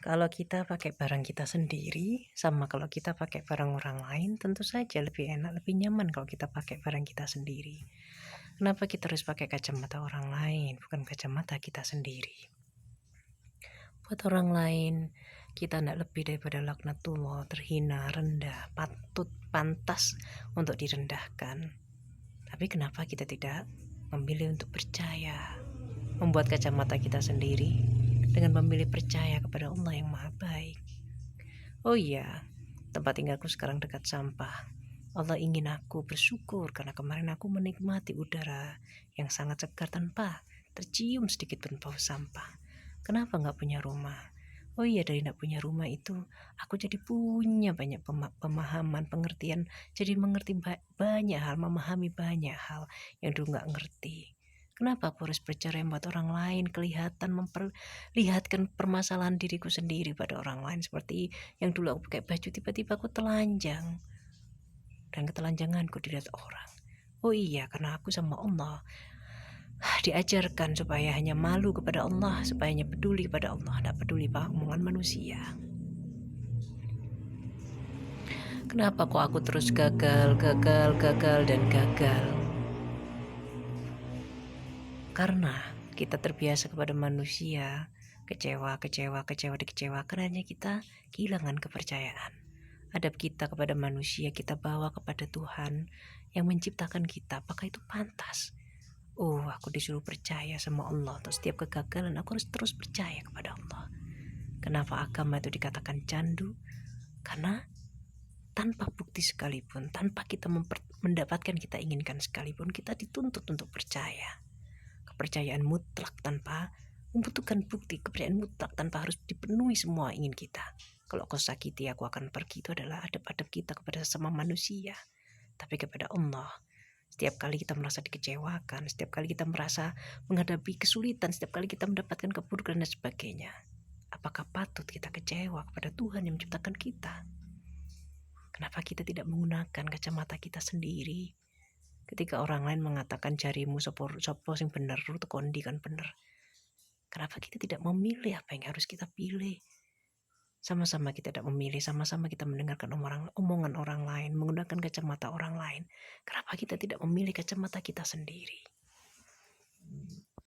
Kalau kita pakai barang kita sendiri, sama kalau kita pakai barang orang lain, tentu saja lebih enak, lebih nyaman kalau kita pakai barang kita sendiri. Kenapa kita harus pakai kacamata orang lain, bukan kacamata kita sendiri? Buat orang lain, kita tidak lebih daripada laknatullah, terhina, rendah, patut, pantas untuk direndahkan. Tapi kenapa kita tidak memilih untuk percaya, membuat kacamata kita sendiri dengan memilih percaya kepada Allah yang Maha Baik? Oh iya, tempat tinggalku sekarang dekat sampah. Allah ingin aku bersyukur karena kemarin aku menikmati udara yang sangat segar tanpa tercium sedikit pun bau sampah. Kenapa nggak punya rumah? Oh iya, dari nggak punya rumah itu aku jadi punya banyak pemahaman, pengertian, jadi mengerti banyak hal, memahami banyak hal yang dulu nggak ngerti. Kenapa aku harus bercerai buat orang lain kelihatan memperlihatkan permasalahan diriku sendiri pada orang lain, seperti yang dulu aku pakai baju tiba-tiba aku telanjang dan ketelanjanganku dilihat orang. Oh iya, karena aku sama Allah diajarkan supaya hanya malu kepada Allah, supaya hanya peduli kepada Allah, tidak peduli omongan manusia. Kenapa kok aku terus gagal dan gagal? Karena kita terbiasa kepada manusia, kecewa, dikecewakan, hanya kita kehilangan kepercayaan. Adab kita kepada manusia kita bawa kepada Tuhan yang menciptakan kita. Apakah itu pantas? Oh, aku disuruh percaya sama Allah. Terus setiap kegagalan aku harus terus percaya kepada Allah. Kenapa agama itu dikatakan candu? Karena tanpa bukti sekalipun, tanpa kita mendapatkan kita inginkan sekalipun, kita dituntut untuk percaya. Kepercayaan mutlak tanpa membutuhkan bukti, kepercayaan mutlak tanpa harus dipenuhi semua ingin kita. Kalau kau sakiti aku akan pergi, itu adalah adab-adab kita kepada sesama manusia. Tapi kepada Allah, setiap kali kita merasa dikecewakan, setiap kali kita merasa menghadapi kesulitan, setiap kali kita mendapatkan keburukan dan sebagainya, apakah patut kita kecewa kepada Tuhan yang menciptakan kita? Kenapa kita tidak menggunakan kacamata kita sendiri? Ketika orang lain mengatakan jarimu sopo sing bener, itu kondi kan bener. Kenapa kita tidak memilih apa yang harus kita pilih? Sama-sama kita tidak memilih, sama-sama kita mendengarkan omongan orang lain, menggunakan kacamata orang lain. Kenapa kita tidak memilih kacamata kita sendiri?